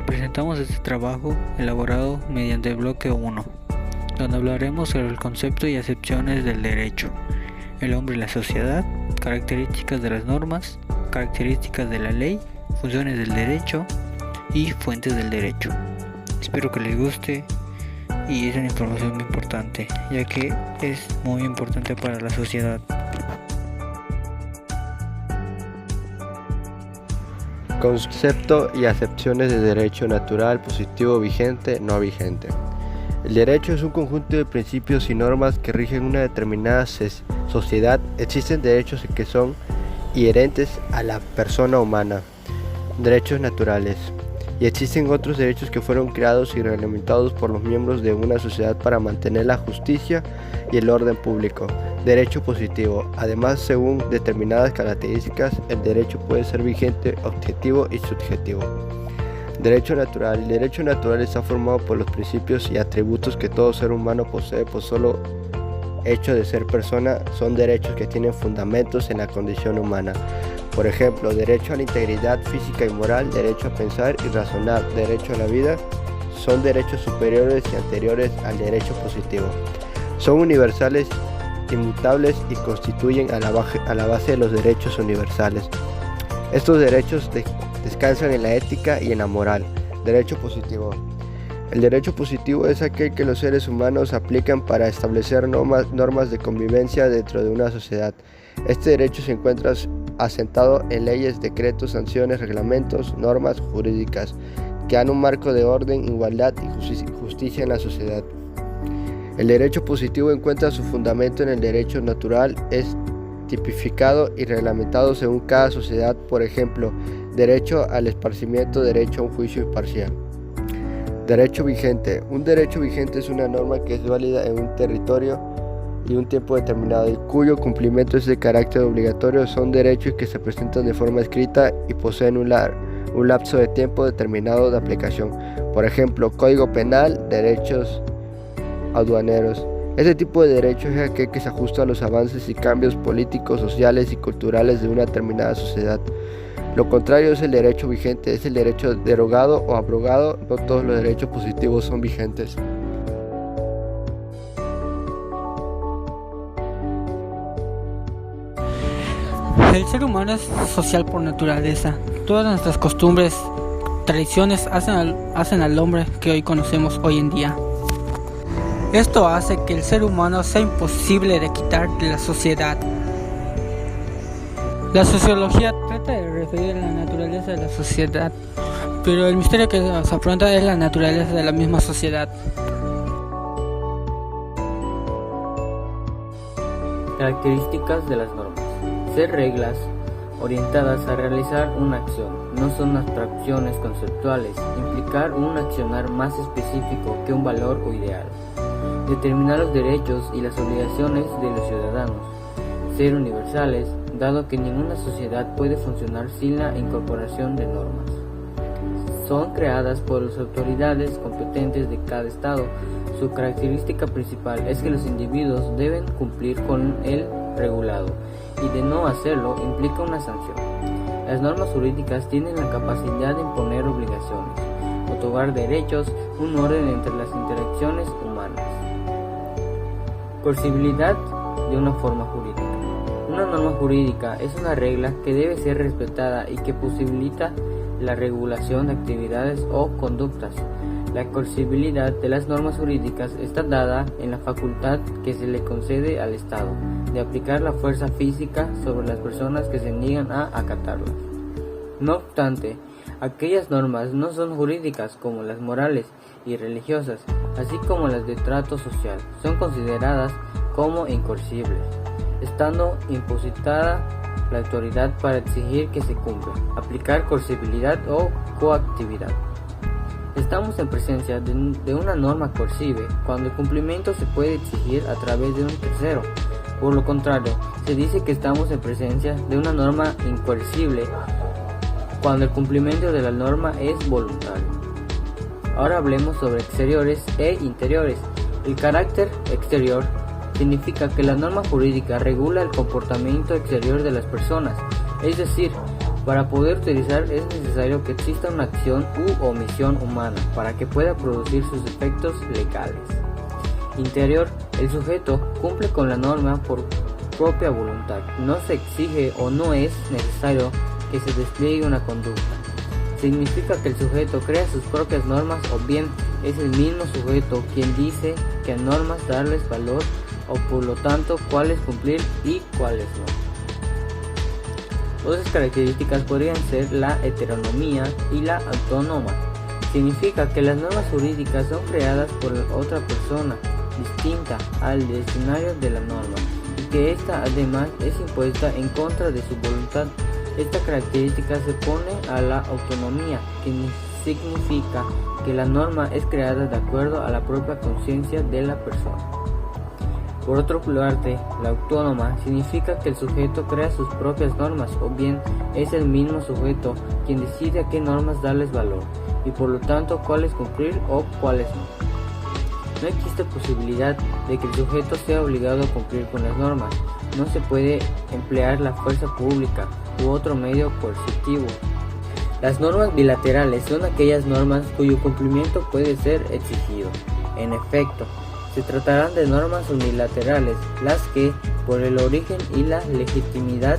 Te presentamos este trabajo elaborado mediante el bloque 1, donde hablaremos sobre el concepto y acepciones del derecho, el hombre y la sociedad, características de las normas, características de la ley, funciones del derecho y fuentes del derecho. Espero que les guste y es una información muy importante, ya que es muy importante para la sociedad. Concepto y acepciones de derecho natural, positivo, vigente, no vigente. El derecho es un conjunto de principios y normas que rigen una determinada sociedad. Existen derechos que son inherentes a la persona humana, derechos naturales, y existen otros derechos que fueron creados y reglamentados por los miembros de una sociedad para mantener la justicia y el orden público. Derecho positivo. Además, según determinadas características, el derecho puede ser vigente, objetivo y subjetivo. Derecho natural. El derecho natural está formado por los principios y atributos que todo ser humano posee por solo hecho de ser persona. Son derechos que tienen fundamentos en la condición humana. Por ejemplo, derecho a la integridad física y moral, derecho a pensar y razonar, derecho a la vida, son derechos superiores y anteriores al derecho positivo. Son universales, inmutables y constituyen a la base de los derechos universales. Estos derechos descansan en la ética y en la moral. Derecho positivo. El derecho positivo es aquel que los seres humanos aplican para establecer normas de convivencia dentro de una sociedad. Este derecho se encuentra asentado en leyes, decretos, sanciones, reglamentos, normas jurídicas que dan un marco de orden, igualdad y justicia en la sociedad. El derecho positivo encuentra su fundamento en el derecho natural, es tipificado y reglamentado según cada sociedad. Por ejemplo, derecho al esparcimiento, derecho a un juicio imparcial. Derecho vigente. Un derecho vigente es una norma que es válida en un territorio y un tiempo determinado y cuyo cumplimiento es de carácter obligatorio. Son derechos que se presentan de forma escrita y poseen un lapso de tiempo determinado de aplicación. Por ejemplo, Código Penal, derechos aduaneros. Este tipo de derecho es aquel que se ajusta a los avances y cambios políticos, sociales y culturales de una determinada sociedad. Lo contrario es el derecho vigente, es el derecho derogado o abrogado. No todos los derechos positivos son vigentes. El ser humano es social por naturaleza. Todas nuestras costumbres, tradiciones hacen al hombre que hoy conocemos hoy en día. Esto hace que el ser humano sea imposible de quitar de la sociedad. La sociología trata de referir a la naturaleza de la sociedad, pero el misterio que nos afronta es la naturaleza de la misma sociedad. Características de las normas. Ser reglas orientadas a realizar una acción, no son abstracciones conceptuales, implicar un accionar más específico que un valor o ideal. Determinar los derechos y las obligaciones de los ciudadanos. Ser universales, dado que ninguna sociedad puede funcionar sin la incorporación de normas. Son creadas por las autoridades competentes de cada estado. Su característica principal es que los individuos deben cumplir con el regulado, y de no hacerlo implica una sanción. Las normas jurídicas tienen la capacidad de imponer obligaciones, otorgar derechos, un orden entre las interacciones humanas. Coercibilidad de una forma jurídica. Una norma jurídica es una regla que debe ser respetada y que posibilita la regulación de actividades o conductas. La coercibilidad de las normas jurídicas está dada en la facultad que se le concede al Estado de aplicar la fuerza física sobre las personas que se niegan a acatarlas. No obstante, aquellas normas no son jurídicas, como las morales y religiosas, así como las de trato social, son consideradas como incoercibles, estando impositada la autoridad para exigir que se cumpla, aplicar coercibilidad o coactividad. Estamos en presencia de una norma coercible cuando el cumplimiento se puede exigir a través de un tercero. Por lo contrario, se dice que estamos en presencia de una norma incoercible cuando el cumplimiento de la norma es voluntario. Ahora hablemos sobre exteriores e interiores. El carácter exterior significa que la norma jurídica regula el comportamiento exterior de las personas, es decir, Para poder utilizar es necesario que exista una acción u omisión humana para que pueda producir sus efectos legales. Interior, el sujeto cumple con la norma por propia voluntad. No se exige o no es necesario que se despliegue una conducta. Significa que el sujeto crea sus propias normas o bien es el mismo sujeto quien dice qué normas darles valor o por lo tanto cuáles cumplir y cuáles no. Otras características podrían ser la heteronomía y la autónoma. Significa que las normas jurídicas son creadas por otra persona distinta al destinario de la norma y que ésta además es impuesta en contra de su voluntad. Esta característica se opone a la autonomía, que significa que la norma es creada de acuerdo a la propia conciencia de la persona. Por otra parte, la autónoma significa que el sujeto crea sus propias normas o bien es el mismo sujeto quien decide a qué normas darles valor y por lo tanto cuáles cumplir o cuáles no. No existe posibilidad de que el sujeto sea obligado a cumplir con las normas. No se puede emplear la fuerza pública u otro medio coercitivo. Las normas bilaterales son aquellas normas cuyo cumplimiento puede ser exigido. En efecto, se tratarán de normas unilaterales, las que, por el origen y la legitimidad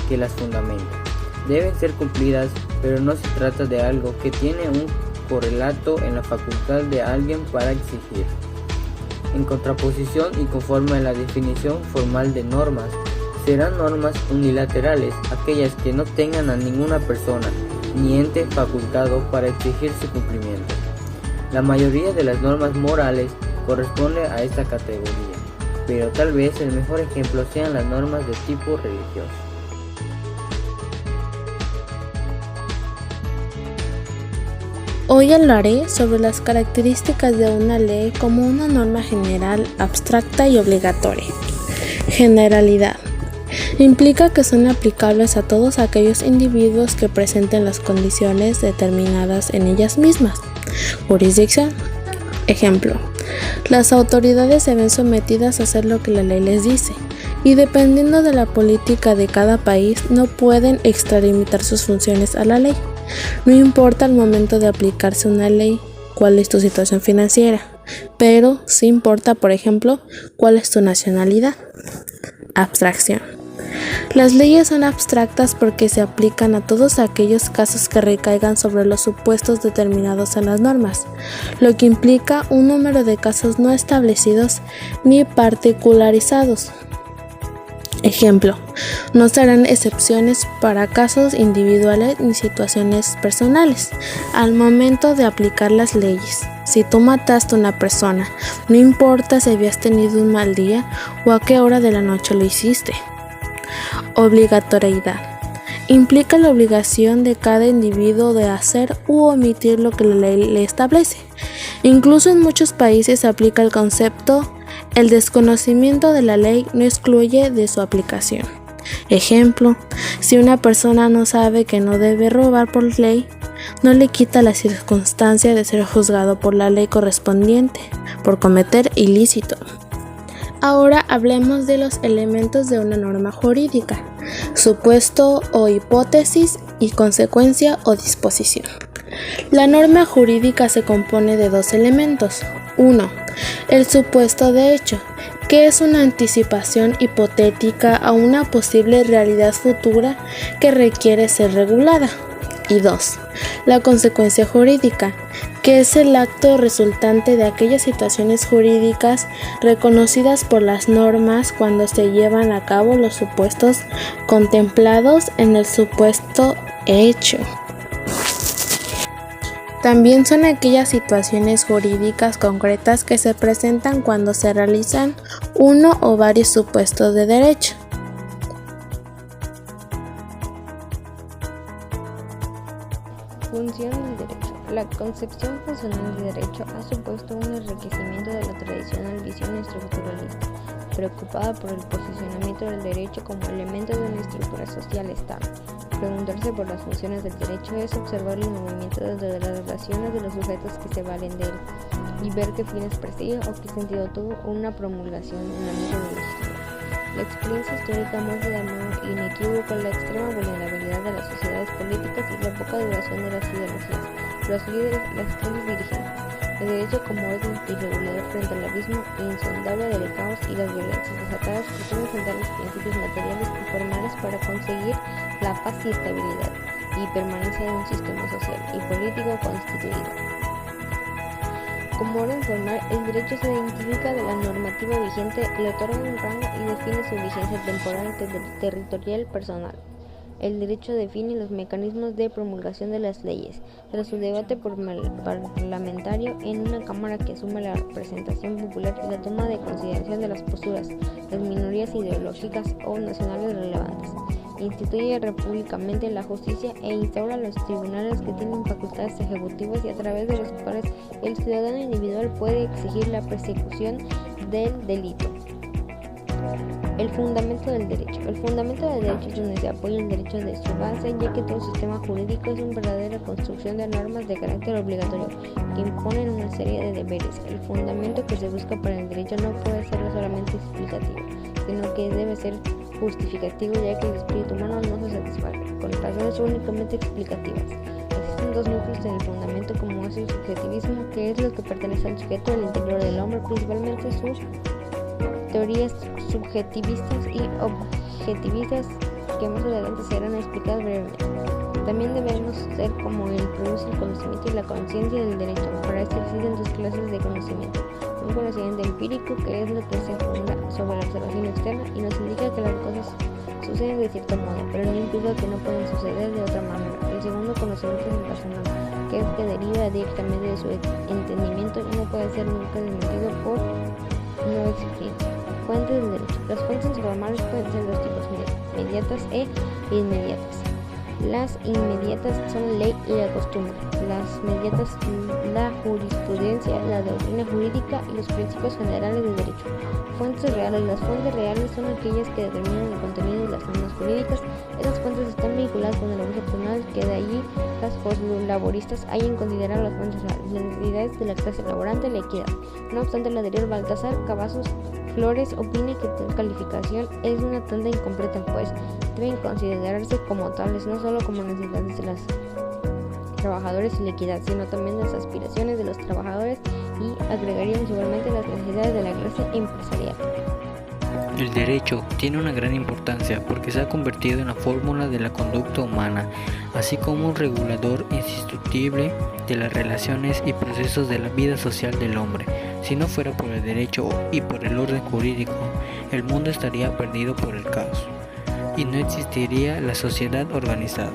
que las fundamentan, deben ser cumplidas, pero no se trata de algo que tiene un correlato en la facultad de alguien para exigir. En contraposición y conforme a la definición formal de normas, serán normas unilaterales aquellas que no tengan a ninguna persona ni ente facultado para exigir su cumplimiento. La mayoría de las normas morales corresponde a esta categoría, pero tal vez el mejor ejemplo sean las normas de tipo religioso. Hoy hablaré sobre las características de una ley como una norma general, abstracta y obligatoria. Generalidad. Implica que son aplicables a todos aquellos individuos que presenten las condiciones determinadas en ellas mismas. Jurisdicción. Ejemplo. Las autoridades se ven sometidas a hacer lo que la ley les dice, y dependiendo de la política de cada país, no pueden extralimitar sus funciones a la ley. No importa al momento de aplicarse una ley cuál es tu situación financiera, pero sí importa, por ejemplo, cuál es tu nacionalidad. Abstracción. Las leyes son abstractas porque se aplican a todos aquellos casos que recaigan sobre los supuestos determinados en las normas, lo que implica un número de casos no establecidos ni particularizados. Ejemplo, no serán excepciones para casos individuales ni situaciones personales al momento de aplicar las leyes. Si tú mataste a una persona, no importa si habías tenido un mal día o a qué hora de la noche lo hiciste. Obligatoriedad. Implica la obligación de cada individuo de hacer u omitir lo que la ley le establece. Incluso en muchos países se aplica el concepto: el desconocimiento de la ley no excluye de su aplicación. Ejemplo, si una persona no sabe que no debe robar por ley, no le quita la circunstancia de ser juzgado por la ley correspondiente por cometer ilícito. Ahora hablemos de los elementos de una norma jurídica: supuesto o hipótesis y consecuencia o disposición. La norma jurídica se compone de dos elementos. 1. El supuesto de hecho, que es una anticipación hipotética a una posible realidad futura que requiere ser regulada. Y 2. La consecuencia jurídica, que es el acto resultante de aquellas situaciones jurídicas reconocidas por las normas cuando se llevan a cabo los supuestos contemplados en el supuesto hecho. También son aquellas situaciones jurídicas concretas que se presentan cuando se realizan uno o varios supuestos de derecho. Función del derecho. La concepción funcional del derecho ha supuesto un enriquecimiento de la tradicional visión estructuralista, preocupada por el posicionamiento del derecho como elemento de una estructura social estable. Preguntarse por las funciones del derecho es observar el movimiento desde las relaciones de los sujetos que se valen de él y ver qué fines persigue o qué sentido tuvo una promulgación en la mente del legislador. La experiencia histórica muestra de modo inequívoco la extrema vulnerabilidad de las sociedades políticas y la poca duración de las ideologías, los líderes, las clases dirigentes. El derecho como orden y regulador frente al abismo insondable del caos y las violencias desatadas pretende sentar los principios materiales y formales para conseguir la paz y estabilidad y permanencia de un sistema social y político constituido. Como orden formal, el derecho se identifica de la normativa vigente, le otorga un rango y define su vigencia temporal, territorial, personal. El derecho define los mecanismos de promulgación de las leyes. Tras su debate parlamentario en una Cámara que asume la representación popular y la toma de consideración de las posturas, las minorías ideológicas o nacionales relevantes, instituye repúblicamente la justicia e instaura los tribunales que tienen facultades ejecutivas y a través de los cuales el ciudadano individual puede exigir la persecución del delito. El fundamento del derecho. El fundamento del derecho es donde se apoya el derecho de su base, ya que todo sistema jurídico es una verdadera construcción de normas de carácter obligatorio que imponen una serie de deberes. El fundamento que se busca para el derecho no puede ser solamente explicativo, sino que debe ser justificativo, ya que el espíritu humano no se satisface con razones únicamente explicativas. Existen dos núcleos en el fundamento, como es el subjetivismo, que es lo que pertenece al sujeto del interior del hombre, principalmente sus teorías subjetivistas y objetivistas que más adelante serán explicadas brevemente. También debemos ser como el produce el conocimiento y la conciencia del derecho. Para esto existen dos clases de conocimiento: un conocimiento empírico, que es lo que se funda sobre la observación externa y nos indica que las cosas suceden de cierto modo, pero no implica que no pueden suceder de otra manera. El segundo conocimiento es el personal, que es que deriva directamente de su entendimiento y no puede ser nunca desmentido por no experiencia. Fuentes del derecho. Las fuentes formales pueden ser de dos tipos: inmediatas e inmediatas. Las inmediatas son la ley y la costumbre. Las mediatas, la jurisprudencia, la doctrina jurídica y los principios generales del derecho. Fuentes reales. Las fuentes reales son aquellas que determinan el contenido de las normas jurídicas. Estas fuentes están vinculadas con el objeto penal, que de allí las postlaboristas hayan considerado las fuentes reales, las necesidades de la clase laborante y la equidad. No obstante, el anterior Baltasar Cavazos Flores opina que tal calificación es una tanda incompleta, pues deben considerarse como tales, no solo como necesidades de los trabajadores y la equidad, sino también las aspiraciones de los trabajadores, y agregaríamos igualmente las necesidades de la clase empresarial. El derecho tiene una gran importancia porque se ha convertido en la fórmula de la conducta humana, así como un regulador insustituible de las relaciones y procesos de la vida social del hombre. Si no fuera por el derecho y por el orden jurídico, el mundo estaría perdido por el caos y no existiría la sociedad organizada.